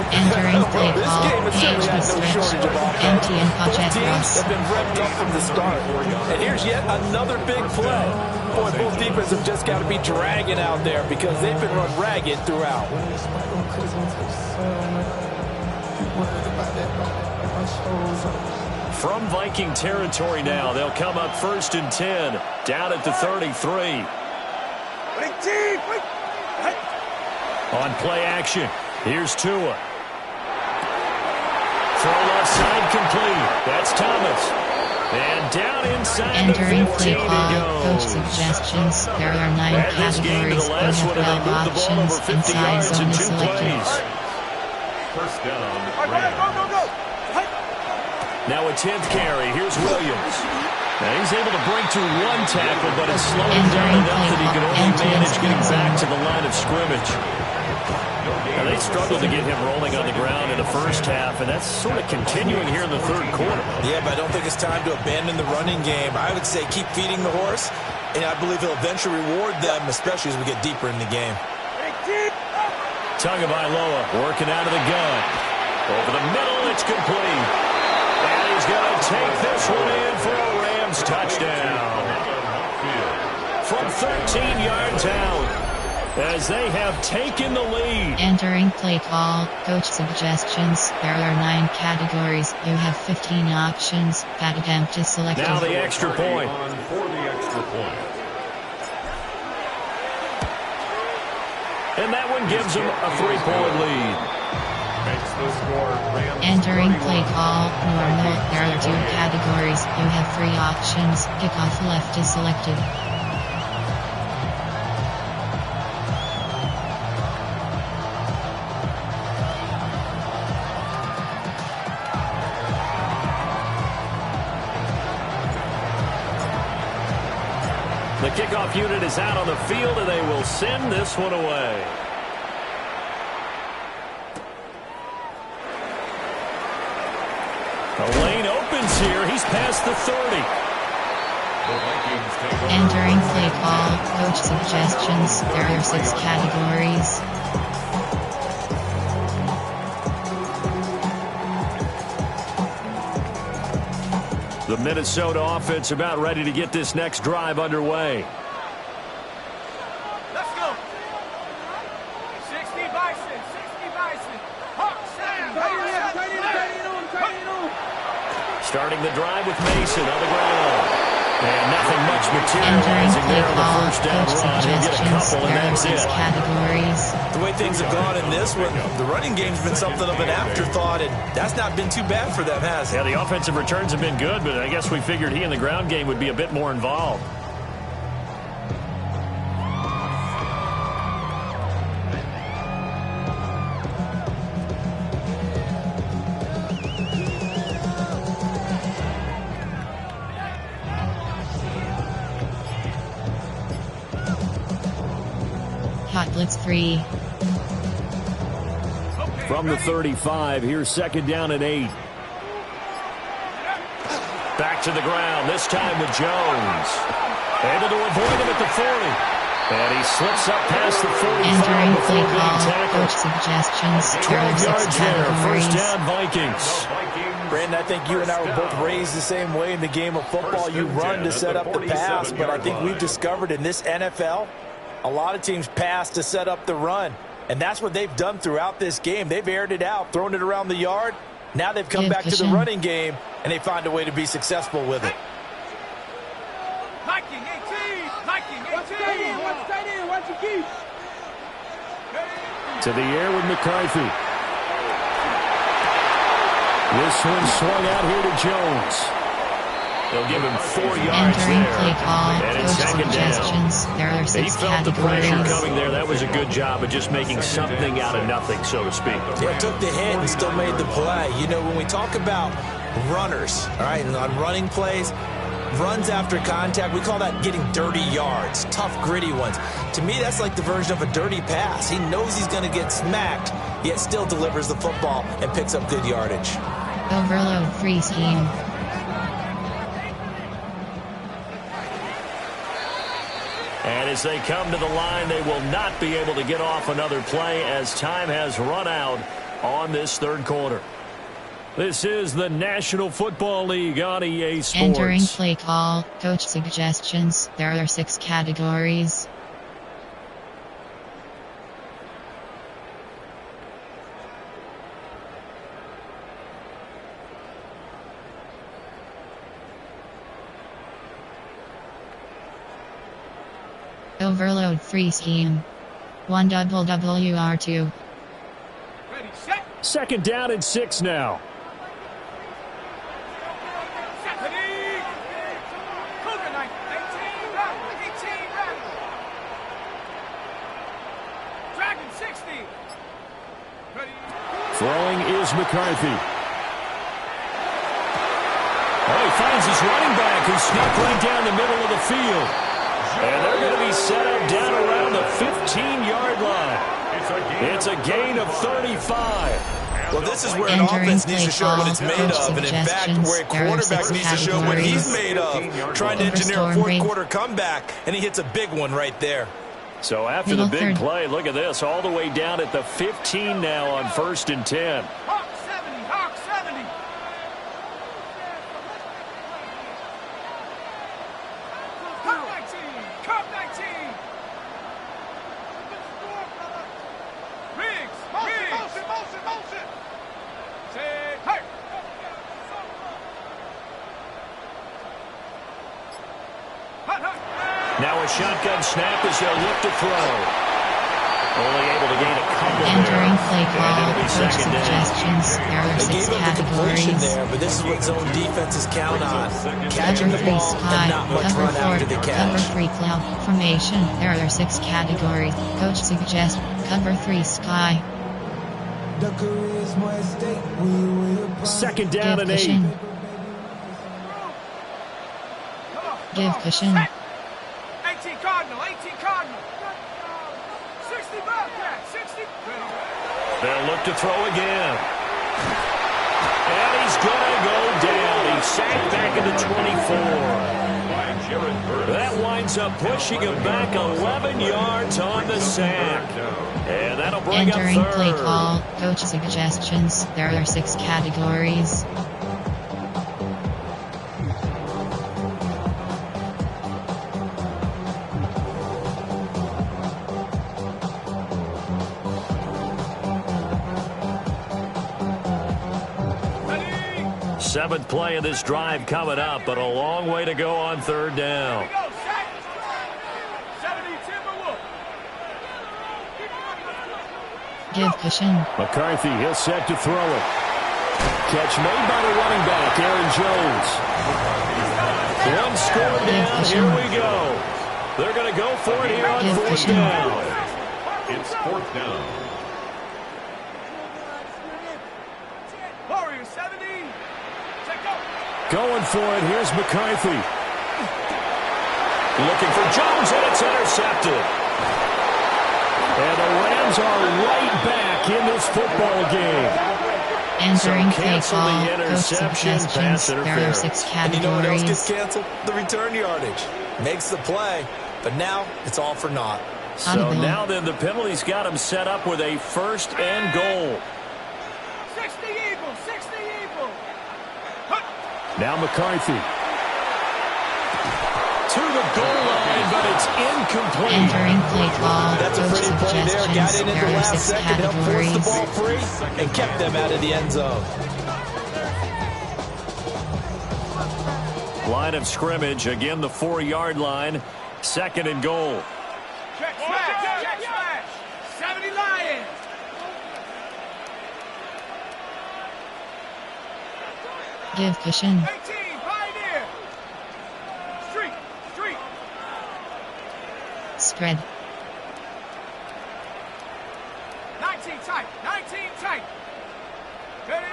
Entering play This call, game has certainly had no stretch, shortage of offense. empty and Both Paget teams Ross. have been revved up from the start. And here's yet another big play. Boy, both defenses have just got to be dragging out there because they've been run ragged throughout. From Viking territory now, they'll come up 1st and 10, down at the 33. On play action, here's Tua. Throw left side complete. That's Thomas. And down inside Entering the 15 play call, he coach goes. suggestions. There are 9 Add this game to categories. the You last one, have and they 12 moved the ball over options. 50 Inside yards zone in is 2 selected. plays. First down, Go, Rams. go. Now a 10th carry. Here's Williams. Now he's able to break through 1 tackle, but it's slowed him down enough that he can only manage getting back to the line of scrimmage. Now they struggled to get him rolling on the ground in the first half, and that's sort of continuing here in the 3rd quarter. Yeah, but I don't think it's time to abandon the running game. I would say keep feeding the horse, and I believe he'll eventually reward them, especially as we get deeper in the game. Tagovailoa working out of the gun. Over the middle, it's complete. And he's going to take this one in for a Rams touchdown. From 13 yards out, as they have taken the lead. Entering play call, coach suggestions. There are 9 categories. You have 15 options. Pat attempt is selected. Now the extra point. For the extra point. And that one gives them a 3-point lead. Makes the score Rams. Entering 31, play call, normal. There are 2 categories. You have 3 options. Kickoff left is selected. The kickoff unit is out on the field, and they will send this one away. The lane opens here. He's past the 30. The Vikings take over. Entering play call, coach suggestions. There are 6 categories. The Minnesota offense about ready to get this next drive underway. Let's go. Starting the drive with Mason on the ground. And nothing much materializing there on the first down run. He'll get a couple, and that's it. Categories. The way things have gone in this one, the running game's been something of an afterthought, and that's not been too bad for them, has it? Yeah, the offensive returns have been good, but I guess we figured he in the ground game would be a bit more involved. Hot Blitz 3. From the 35, here's second down and 8. Back to the ground, this time with Jones. Able to avoid him at the 40. And he slips up past the 45 Entering before play being call. tackled. Coach suggestions. 12 yards there, categories. first down Vikings. Brandon, I think you and I were both raised the same way in the game of football. You run to set up the pass, but I think we've discovered in this NFL, a lot of teams pass to set up the run. And that's what they've done throughout this game. They've aired it out, thrown it around the yard. Now they've come back to the running game, and they find a way to be successful with it. Liking 18! Liking 18! Watch tight end, watch your keys. To the air with McCarthy. This one swung out here to Jones. They'll give him 4 yards Entering there. play call. And it's Coach second suggestions. down. There are 6 He felt the categories. pressure coming there. That was a good job of just making something out of nothing, so to speak. Yeah, took the hit and still made the play. You know, when we talk about runners, all right, and on running plays, runs after contact, we call that getting dirty yards, tough, gritty ones. To me, that's like the version of a dirty pass. He knows he's going to get smacked, yet still delivers the football and picks up good yardage. Overload 3 scheme. And as they come to the line, they will not be able to get off another play as time has run out on this third quarter. This is the National Football League on EA Sports. Entering play call. Coach suggestions. There are 6 categories. Overload 3 scheme. 1 double WR2. Ready, set. Second down and 6 now. Ready. Cougar 18, right. 18, right. Dragon 60. Ready. Throwing is McCarthy. Oh, he finds his running back who snuck right down the middle of the field. And they're going to be set up down around the 15-yard line. It's a gain of 35. Well, this is where an offense needs to show what it's made of. And, in fact, where a quarterback needs to show what he's made of. Trying to engineer a fourth-quarter comeback, and he hits a big one right there. So after the big play, look at this. All the way down at the 15 now on 1st and 10. Hawk 70, Hawk 70. Cup 19, Cup 19. Riggs, motion. Say, hey. Now a shotgun snap as they'll look to throw. Only able to gain a couple Entering there. play call. And it'll be Coach second down. suggestions. There are They 6 gave up the completion categories. there, but this is what zone defenses count on. Catching Cover the 3 ball sky. and not much Cover run 4. after the Cover catch. 3 cloud formation. There are 6 categories. Coach suggests. Cover 3 sky. Second down and 8. Cushion. Give cushion. 18 Cardinal, 18 Cardinal. 60 Bobcat, 60. They'll look to throw again. And he's going to go down. He's sacked back at the 24. That winds up pushing him back 11 yards on the sack. And that'll bring Entering up play third. call. Coach suggestions. There are 6 categories. Seventh play of this drive coming up, but a long way to go on third down. Give cushion. McCarthy, he'll set to throw it. Catch made by the running back, Aaron Jones. One score down, here we go. They're going to go for it here on fourth down. It's fourth down. Going for it, here's McCarthy. Looking for Jones, and it's intercepted. And the Rams are right back in this football game. Entering So play cancel call, the coach interception, suggestions, pass there are interference. 6 And you know what else gets categories. canceled? The return yardage. Makes the play, but now it's all for naught. So Audible. now then the penalty's got him set up with a first and goal. 60 Eagles, 60 Eagles. Now McCarthy. To the goal line, but it's incomplete. Entering play call, That's a coach pretty play there. Got suggestions, in at there the are last 6 second, helped force the ball categories. free, and kept them out of the end zone. Line of scrimmage, again the 4-yard line. Second and goal. Check smash. 70 Lions. Give cushion. 18 Pioneer. Street. Spread. 19 tight. Ready.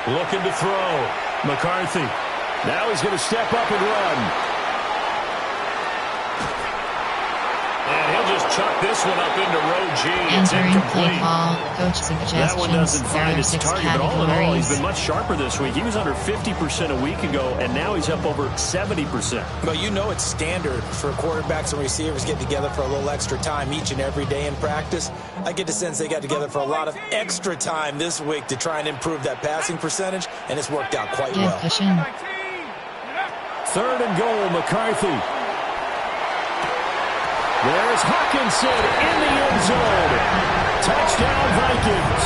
Looking to throw. McCarthy. Now he's going to step up and run. And he'll just chuck this one up into row G. It's Entering play incomplete. call, coach That one doesn't suggestions, there find are its 6 target, but all in all, he's categories. been much sharper this week. He was under 50% a week ago, and now he's up over 70%. But you know it's standard for quarterbacks and receivers getting together for a little extra time each and every day in practice. I get the sense they got together for a lot of extra time this week to try and improve that passing percentage, and it's worked out quite Give well. cushion. Third and goal, McCarthy. There's Hawkinson in the end zone. Touchdown, Vikings.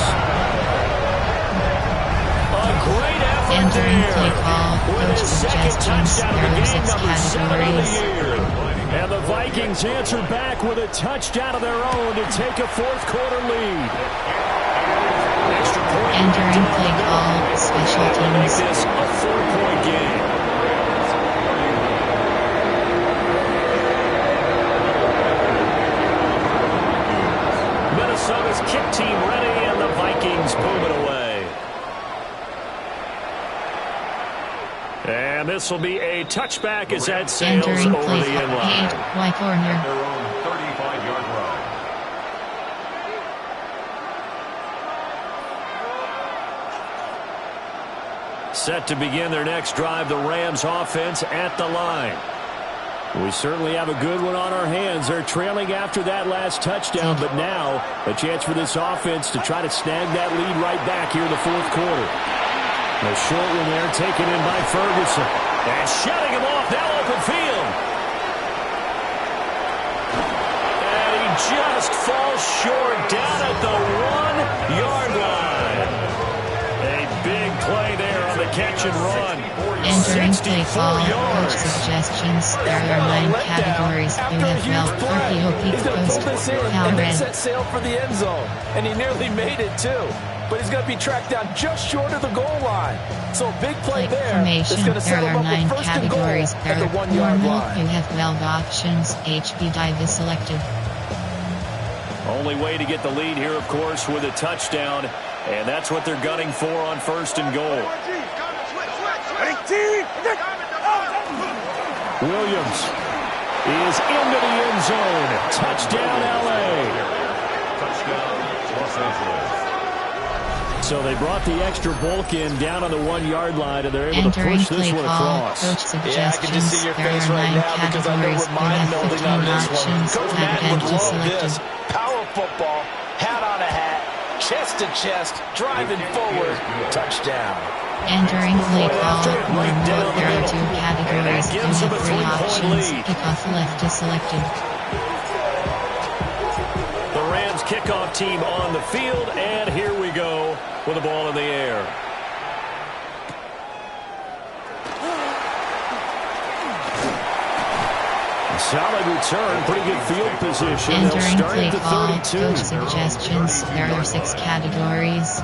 A great effort Entering there. play call, With coach his second suggestions, touchdown of there the are game, 6 number 7 of the categories. year. And the Vikings answer back with a touchdown of their own to take a fourth quarter lead. Extra point. Entering play call, special Make teams. this a 4-point game. Minnesota's kick team ready, and the Vikings boom it away. And this will be a touchback as that sails Entering over play the end call, line. 8, Y corner. Their own 35-yard line. Set to begin their next drive, the Rams offense at the line. We certainly have a good one on our hands. They're trailing after that last touchdown, but now a chance for this offense to try to snag that lead right back here in the fourth quarter. A short one there taken in by Ferguson. And shutting him off, now open field. And he just falls short down at the 1-yard line. A big play there on the catch and run. Entering play 64 call, coach yards. suggestions, there are 9 categories. UFL, RPO, peak He's going to post, pull this in power and then red. set sail for the end zone. And he nearly made it, too. But he's going to be tracked down just short of the goal line. So a big play Like there. That's formation, going to set there him are up 9 with first and goal categories. at There the are 1-yard normal, line. you have 12 options. HB dive is selected. Only way to get the lead here, of course, with a touchdown. And that's what they're gunning for on first and goal. Williams is into the end zone. Touchdown, L.A. Touchdown, Los Angeles. So they brought the extra bulk in down on the 1-yard line, and they're able to Entering push this play one call, across. coach Yeah, I can just see suggestions, your there face are right 9 now because I know categories. we're You mind have melding 15 on this one. options. Coach Type Madden would entry love selected. this. Power football, hat on a hat, chest to chest, driving forward, touchdown. Entering play call, Right down the there are middle. 2 categories. And You that gives have them a 3 3-point options. lead. Kickoff left is selected. The Rams kickoff team on the field, and here we go with the ball in the air. solid return. Pretty good field position. They'll Entering start play at the call, 32. coach suggestions. There are 6 categories.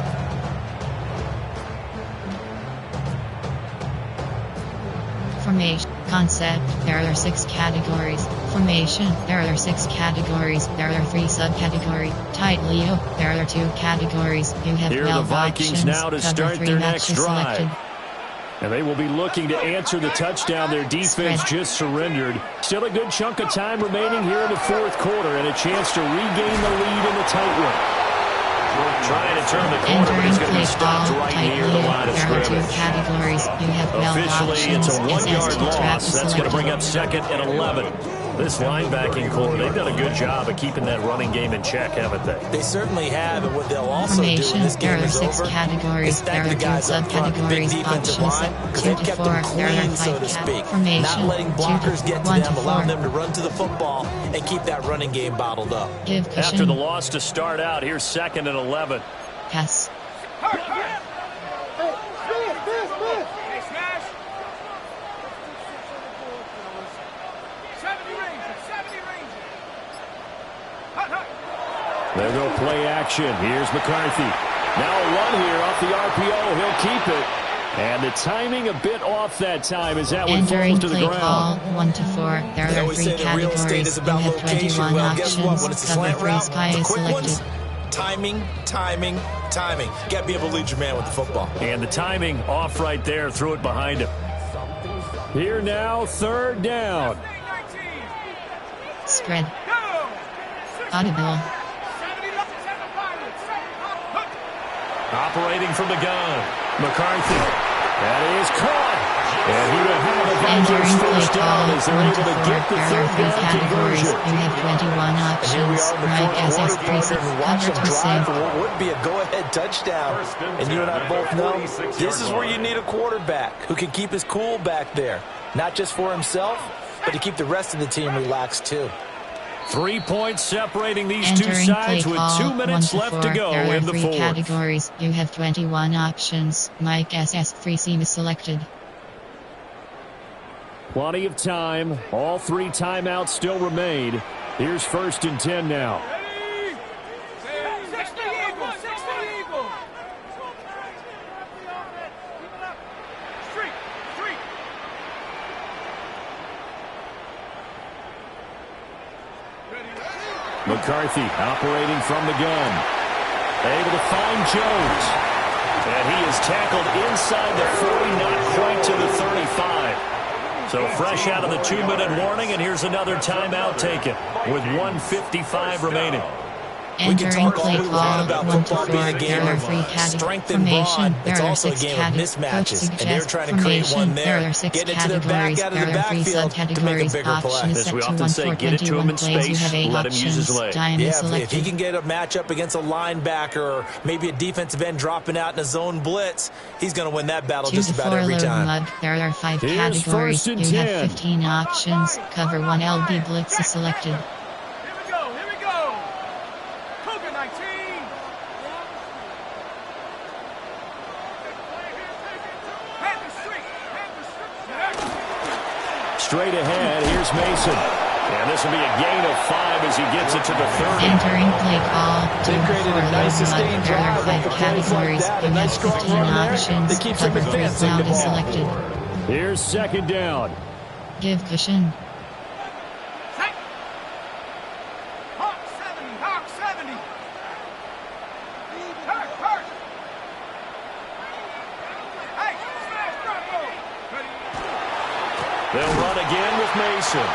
Formation. Concept. There are 6 categories. Formation. There are 6 categories. There are 3 subcategories. Tight Leo. There are 2 categories. You have Here are 12 the Vikings options. now to Cover start 3 their next matches drive. selected. And they will be looking to answer the touchdown their defense just surrendered. Still a good chunk of time remaining here in the fourth quarter and a chance to regain the lead in the tight one. Trying to turn the corner, but he's going to be stopped right near the line of There are scrimmage. 2 categories. You have 12 Officially, options. it's a 1-yard SST trap loss. That's going to bring up selected. 2nd and 11. This linebacking core, they've done a good job of keeping that running game in check, haven't they? They certainly have, and what they'll also do when this game is over is thank the guys up front, the big defensive line, because they've kept them clean, so to speak. Not letting blockers get to them, allowing them to run to the football and keep that running game bottled up. After the loss to start out, here's 2nd and 11. Pass. There go play action. Here's McCarthy. Now a run here off the RPO. He'll keep it. And the timing a bit off that time as that one falls to the ground. Call 1 to 4. There are 3 categories. You have 21 well, guess what? When it's a slant route, the quick ones, timing. You got to be able to lead your man with the football. And the timing off right there. Threw it behind him. Here now, 3rd down. Spread. Audible. Operating from the gun. McCarthy. That is caught. And he will have a Vikings first down as they're able to get the 3rd down conversion. You have 21 options. Right SS preset. Cover to save. For what would be a go-ahead touchdown. And you and I both know this is where you need a quarterback who can keep his cool back there. Not just for himself, but to keep the rest of the team relaxed too. 3 points separating these two sides with 2 minutes left to go in the fourth. Categories. You have 21 options. Mike SS3 seam is selected. Plenty of time. All 3 timeouts still remain. Here's 1st and 10 now. McCarthy operating from the gun. Able to find Jones. And he is tackled inside the 40, not quite to the 35. So fresh out of the 2-minute warning, and here's another timeout taken with 1:55 remaining. Entering play call 1 to 4. There are 3 categories. It's also a game of mismatches, and they're trying to create one there. There are 6 Get into their back out of the backfield to make a bigger play. As we often say, get it to him in space, let him use his leg. Yeah, if he can get a matchup against a linebacker or maybe a defensive end dropping out in a zone blitz, he's going to win that battle just about every time. There are 5 categories. You have 15 options. Cover 1 LB blitz is selected. Straight ahead, here's Mason. And this will be a gain of 5 as he gets it to the 30. Entering play call 2 to 4. There are 5 categories. You have 15 options. Cover 3 sound is selected. Here's 2nd down. Give cushion. They'll run again with Mason.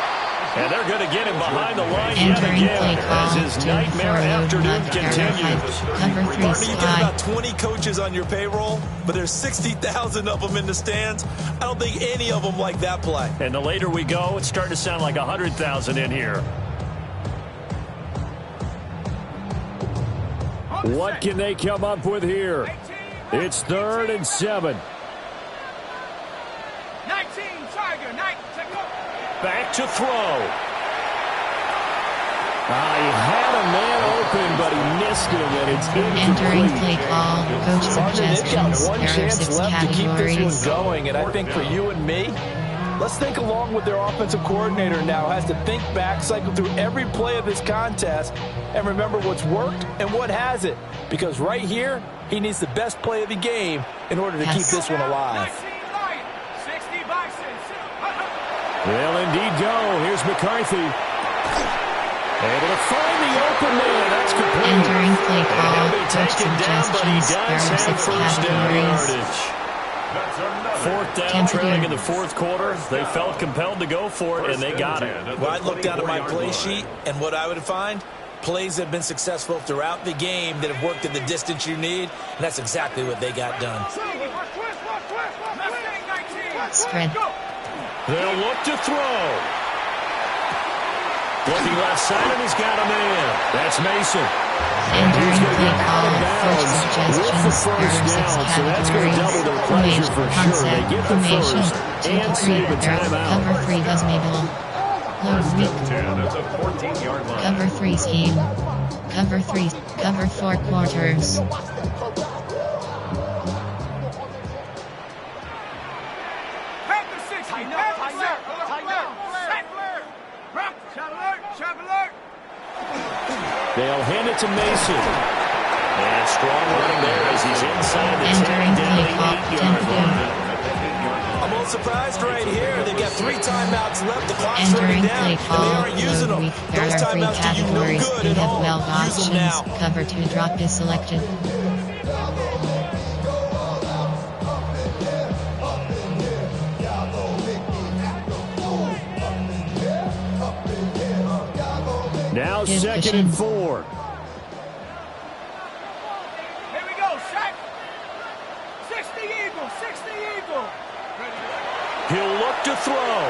And they're going to get him behind the line yet again as his nightmare afternoon continues. Cover 3 Barney, you get about 20 coaches on your payroll, but there's 60,000 of them in the stands. I don't think any of them like that play. And the later we go, it's starting to sound like 100,000 in here. What can they come up with here? It's 3rd and 7. Back to throw. He had a man open, but he missed him, and it's incomplete. Entering play call, coach suggestions. One there are chance 6 left categories. to keep this one going, and I think for you and me, Let's think along with their offensive coordinator now. Has to think back, cycle through every play of this contest, and remember what's worked and what hasn't. Because right here, he needs the best play of the game in order to keep this one alive. They'll indeed go. Here's McCarthy. Able to find the open man. That's complete. Entering play call. He'll be Coach taken down, but he suggestions. does There are have 6 first down categories. yardage. Fourth down, trailing in the fourth quarter. They felt compelled to go for it, and they got it. Well, I'd look down at my play sheet, and what I would find, plays that have been successful throughout the game that have worked at the distance you need, and that's exactly what they got done. Spread. They'll look to throw. Looking left side, and he's got a man. That's Mason. Entering play call. Coach suggestions. There are 6 so that's going to double their categories. pleasure for sure. Concept. They get the Formation. first 2 and to 3. save a There. timeout. Cover 3 does Mabel. Load weak. 10 at the 14-yard line. Cover 3 scheme. Cover 3. Cover 4 quarters. They'll hand it to Mason. And strong running there as he's inside the 10 down the 8-yard line. I'm a little surprised right here. They've got 3 timeouts left. The clock's Entering running play down, and they call. aren't using Load them. weak. There Those are 3 timeouts do you no categories. good You at have home. 12 Use them options. now. Cover 2 drop is selected. Now Good 2nd vision. and 4. Here we go, Shaq. 60 Eagle, 60 Eagle. He'll look to throw.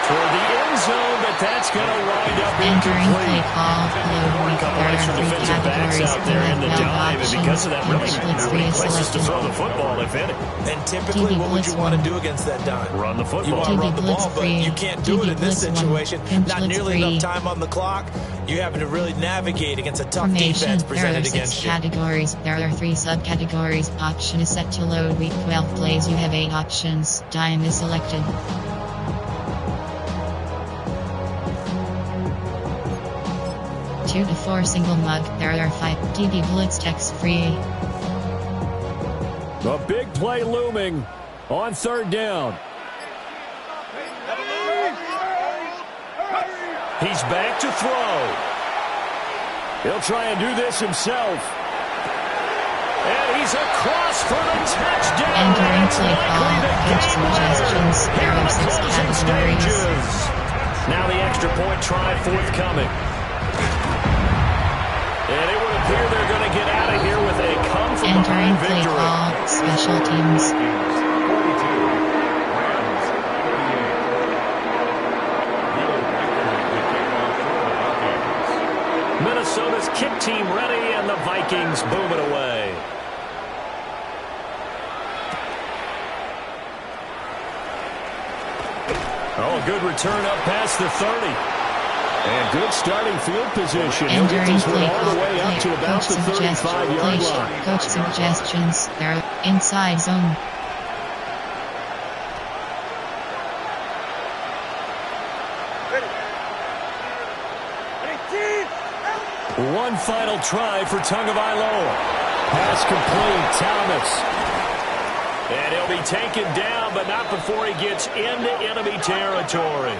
Toward the end zone, but that's going to wind up Entering play incomplete. call. Load weak. There are Combination of 3 defensive backs categories. out You there in have the 12 dime, and because of that, really options. not Blitz many 3 is places to selected. throw the football, if any. And typically, TD what would you blitz want to one. do against that dime? Run the You football. want to TD run the blitz ball, but three. you can't do it TD in this blitz one. situation. Pinch Not blitz nearly 3. enough time on the clock. You're having to really navigate against a tough Formation. defense There are presented 6 against you. categories. There are 3 subcategories. Option is set to load week 12 plays. You have 8 options. Dime is selected. Two to 4 single mug. There are 5 TD blitz text free. A big play looming on 3rd down. He's back to throw. He'll try and do this himself. And he's across for the touchdown. Entering That's play likely call. the Coach game suggestions. winner. There Here are are the 6 closing categories. stages. Now the extra point try forthcoming. And it would appear they're going to get out of here with a Entering come-from-behind play victory. call. Special teams. 42. Rams 38. Minnesota's kick team ready, and the Vikings boom it away. Oh, good return up past the 30. And good starting field position. He'll get Entering this one play all call. the way up to about the 35-yard line. Coach suggestions. There are inside zone. One final try for Tagovailoa. Pass complete, Thomas. And he'll be taken down, but not before he gets into enemy territory.